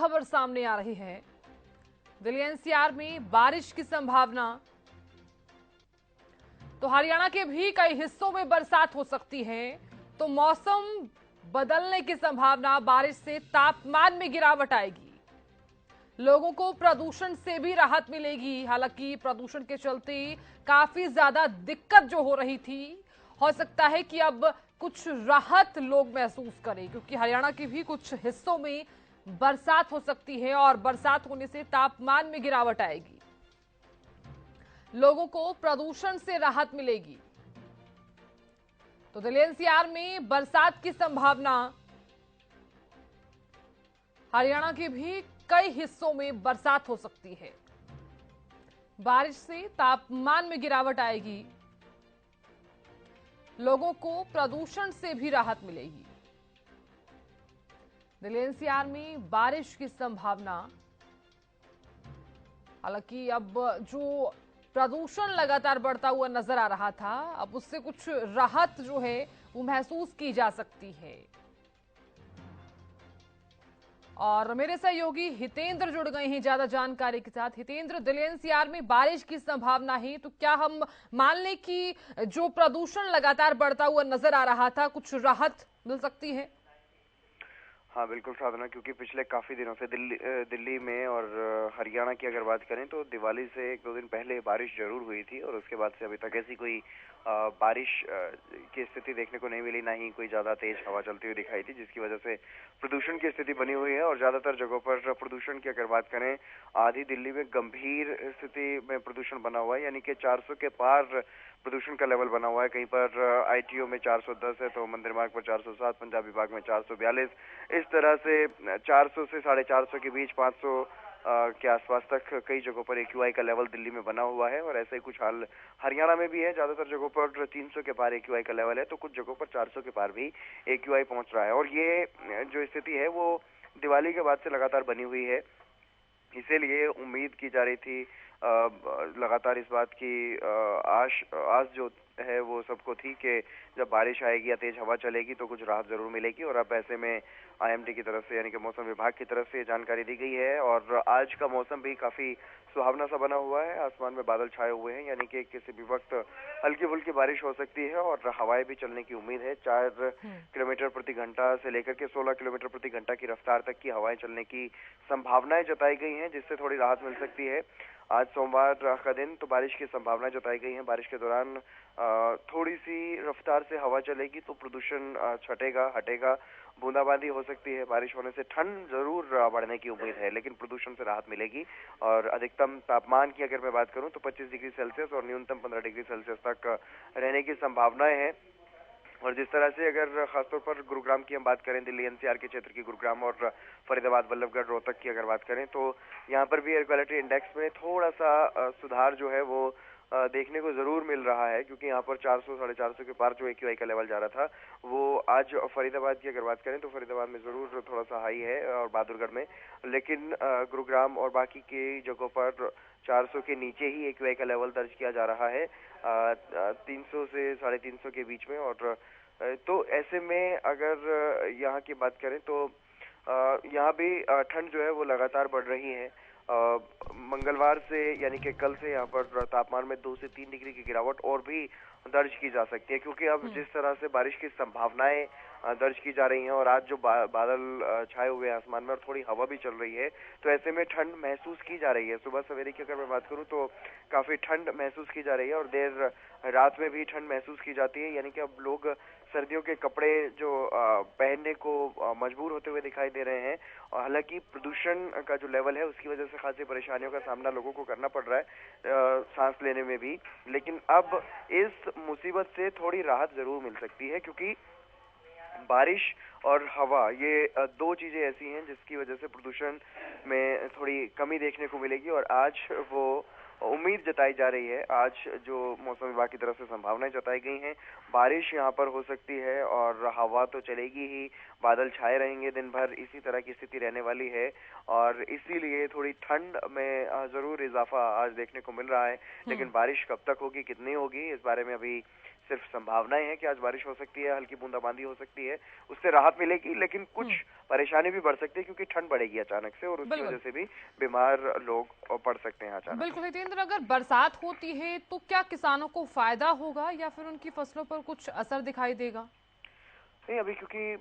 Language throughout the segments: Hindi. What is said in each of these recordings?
खबर सामने आ रही है। दिल्ली एनसीआर में बारिश की संभावना। तो हरियाणा के भी कई हिस्सों में बरसात हो सकती है। तो मौसम बदलने की संभावना, बारिश से तापमान में गिरावट आएगी। लोगों को प्रदूषण से भी राहत मिलेगी। हालांकि प्रदूषण के चलते काफी ज्यादा दिक्कत जो हो रही थी, हो सकता है कि अब कुछ राहत लोग महसूस करें, क्योंकि हरियाणा के भी कुछ हिस्सों में बरसात हो सकती है और बरसात होने से तापमान में गिरावट आएगी। लोगों को प्रदूषण से राहत मिलेगी। तो दिल्ली एनसीआर में बरसात की संभावना। हरियाणा के भी कई हिस्सों में बरसात हो सकती है। बारिश से तापमान में गिरावट आएगी। लोगों को प्रदूषण से भी राहत मिलेगी। दिल्ली एनसीआर में बारिश की संभावना। हालांकि अब जो प्रदूषण लगातार बढ़ता हुआ नजर आ रहा था, अब उससे कुछ राहत जो है वो महसूस की जा सकती है। और मेरे सहयोगी हितेंद्र जुड़ गए हैं ज्यादा जानकारी के साथ। हितेंद्र, दिल्ली एनसीआर में बारिश की संभावना है, तो क्या हम मान लें कि जो प्रदूषण लगातार बढ़ता हुआ नजर आ रहा था, कुछ राहत मिल सकती है? हाँ बिल्कुल साधना, क्योंकि पिछले काफी दिनों से दिल्ली में और हरियाणा की अगर बात करें तो दिवाली से एक दो दिन पहले बारिश जरूर हुई थी और उसके बाद से अभी तक ऐसी कोई बारिश की स्थिति देखने को नहीं मिली, ना ही कोई ज्यादा तेज हवा चलती हुई दिखाई थी, जिसकी वजह से प्रदूषण की स्थिति बनी हुई है। और ज्यादातर जगहों पर प्रदूषण की अगर बात करें, आधी दिल्ली में गंभीर स्थिति में प्रदूषण बना हुआ है, यानी कि 400 के पार प्रदूषण का लेवल बना हुआ है। कहीं पर आईटीओ में 410 है, तो मंदिर मार्ग पर 407, पंजाब विभाग में 442, इस तरह से 400 से 450 के बीच 500 के आसपास तक कई जगहों पर एक्यूआई का लेवल दिल्ली में बना हुआ है। और ऐसा ही कुछ हाल हरियाणा में भी है। ज्यादातर जगहों पर 300 के पार एक्यूआई का लेवल है, तो कुछ जगहों पर 400 के पार भी एक्यूआई पहुंच रहा है। और ये जो स्थिति है वो दिवाली के बाद से लगातार बनी हुई है। इसीलिए उम्मीद की जा रही थी, लगातार इस बात की आस जो है वो सबको थी कि जब बारिश आएगी या तेज हवा चलेगी तो कुछ राहत जरूर मिलेगी। और अब ऐसे में आईएमडी की तरफ से, यानी कि मौसम विभाग की तरफ से जानकारी दी गई है। और आज का मौसम भी काफी सुहावना सा बना हुआ है। आसमान में बादल छाए हुए हैं, यानी कि किसी भी वक्त हल्की फुल्की बारिश हो सकती है और हवाएं भी चलने की उम्मीद है। 4 किलोमीटर प्रति घंटा से लेकर के 16 किलोमीटर प्रति घंटा की रफ्तार तक की हवाएं चलने की संभावनाएं जताई गई हैं, जिससे थोड़ी राहत मिल सकती है। आज सोमवार का दिन, तो बारिश की संभावनाएं जताई गई हैं। बारिश के दौरान थोड़ी सी रफ्तार से हवा चलेगी तो प्रदूषण छटेगा, हटेगा, बूंदाबांदी हो सकती है। बारिश होने से ठंड जरूर बढ़ने की उम्मीद है, लेकिन प्रदूषण से राहत मिलेगी। और अधिकतम तापमान की अगर मैं बात करूं तो 25 डिग्री सेल्सियस और न्यूनतम 15 डिग्री सेल्सियस तक रहने की संभावनाएं हैं। और जिस तरह से अगर खासतौर पर गुरुग्राम की हम बात करें, दिल्ली एनसीआर के क्षेत्र की गुरुग्राम और फरीदाबाद, वल्लभगढ़, रोहतक की अगर बात करें, तो यहाँ पर भी एयर क्वालिटी इंडेक्स में थोड़ा सा सुधार जो है वो देखने को जरूर मिल रहा है, क्योंकि यहाँ पर 400 450 के पार जो एक्यूआई का लेवल जा रहा था, वो आज फरीदाबाद की अगर बात करें तो फरीदाबाद में जरूर थोड़ा सा हाई है और बहादुरगढ़ में, लेकिन गुरुग्राम और बाकी की जगहों पर 400 के नीचे ही एक्यूआई का लेवल दर्ज किया जा रहा है, 300 से 350 के बीच में। और तो ऐसे में अगर यहाँ की बात करें तो यहाँ भी ठंड जो है वो लगातार बढ़ रही है। मंगलवार से, यानी कि कल से यहाँ पर तापमान में 2 से 3 डिग्री की गिरावट और भी दर्ज की जा सकती है, क्योंकि अब जिस तरह से बारिश की संभावनाएं दर्ज की जा रही हैं और आज जो बादल छाए हुए हैं आसमान में और थोड़ी हवा भी चल रही है, तो ऐसे में ठंड महसूस की जा रही है। सुबह सवेरे की अगर मैं बात करूं तो काफी ठंड महसूस की जा रही है और देर रात में भी ठंड महसूस की जाती है, यानी कि अब लोग सर्दियों के कपड़े जो पहनने को मजबूर होते हुए दिखाई दे रहे हैं। और हालांकि प्रदूषण का जो लेवल है उसकी वजह से खासी परेशानियों का सामना लोगों को करना पड़ रहा है सांस लेने में भी, लेकिन अब इस मुसीबत से थोड़ी राहत जरूर मिल सकती है, क्योंकि बारिश और हवा, ये दो चीजें ऐसी हैं जिसकी वजह से प्रदूषण में थोड़ी कमी देखने को मिलेगी। और आज वो उम्मीद जताई जा रही है, आज जो मौसम विभाग की तरफ से संभावनाएं जताई गई हैं, बारिश यहाँ पर हो सकती है और हवा तो चलेगी ही, बादल छाए रहेंगे दिन भर, इसी तरह की स्थिति रहने वाली है। और इसीलिए थोड़ी ठंड में जरूर इजाफा आज देखने को मिल रहा है, लेकिन बारिश कब तक होगी, कितनी होगी, इस बारे में अभी सिर्फ संभावनाएं हैं कि आज बारिश हो सकती है, हल्की बूंदाबांदी हो सकती है, उससे राहत मिलेगी, लेकिन कुछ परेशानी भी बढ़ सकती है क्योंकि ठंड बढ़ेगी अचानक से और उसकी वजह से भी बीमार लोग पड़ सकते हैं अचानक। बिल्कुल हितेंद्र, अगर बरसात होती है तो क्या किसानों को फायदा होगा या फिर उनकी फसलों पर कुछ असर दिखाई देगा? नहीं, अभी क्योंकि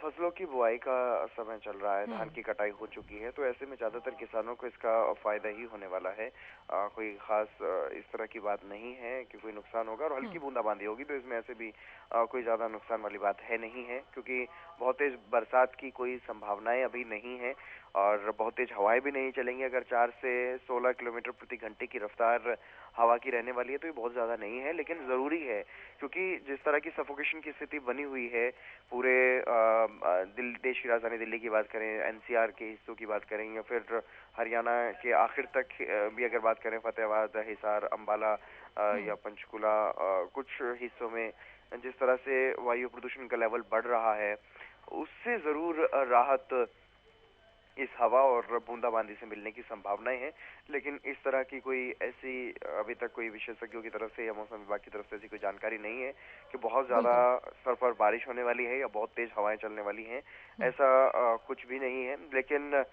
फसलों की बुआई का समय चल रहा है, धान की कटाई हो चुकी है, तो ऐसे में ज्यादातर किसानों को इसका फायदा ही होने वाला है। कोई खास इस तरह की बात नहीं है कि कोई नुकसान होगा, और हल्की बूंदाबांदी होगी तो इसमें ऐसे भी कोई ज्यादा नुकसान वाली बात है नहीं है, क्योंकि बहुत तेज बरसात की कोई संभावनाएं अभी नहीं है और बहुत तेज हवाएं भी नहीं चलेंगी। अगर 4 से 16 किलोमीटर प्रति घंटे की रफ्तार हवा की रहने वाली है तो ये बहुत ज्यादा नहीं है, लेकिन जरूरी है क्योंकि जिस तरह की सफोकेशन की स्थिति बनी हुई है पूरे देश की राजधानी दिल्ली की बात करें, एनसीआर के हिस्सों की बात करें, या फिर हरियाणा के आखिर तक भी अगर बात करें, फतेहाबाद, हिसार, अंबाला या पंचकुला, कुछ हिस्सों में जिस तरह से वायु प्रदूषण का लेवल बढ़ रहा है, उससे जरूर राहत इस हवा और बूंदाबांदी से मिलने की संभावनाएं हैं। लेकिन इस तरह की कोई ऐसी अभी तक कोई विशेषज्ञों की तरफ से या मौसम विभाग की तरफ से ऐसी कोई जानकारी नहीं है कि बहुत ज्यादा स्तर पर बारिश होने वाली है या बहुत तेज हवाएं चलने वाली हैं। ऐसा कुछ भी नहीं है, लेकिन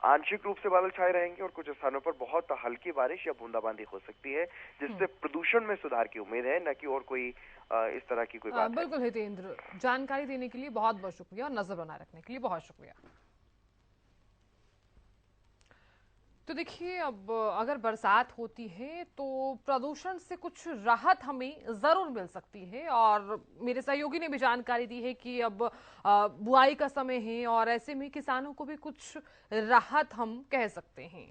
आंशिक रूप से बादल छाए रहेंगे और कुछ स्थानों पर बहुत हल्की बारिश या बूंदाबांदी हो सकती है, जिससे प्रदूषण में सुधार की उम्मीद है, न कि और कोई इस तरह की कोई बात है। बिल्कुल हितेंद्र, जानकारी देने के लिए बहुत बहुत शुक्रिया और नजर बनाए रखने के लिए बहुत शुक्रिया। तो देखिए, अब अगर बरसात होती है तो प्रदूषण से कुछ राहत हमें जरूर मिल सकती है, और मेरे सहयोगी ने भी जानकारी दी है कि अब बुआई का समय है और ऐसे में किसानों को भी कुछ राहत हम कह सकते हैं।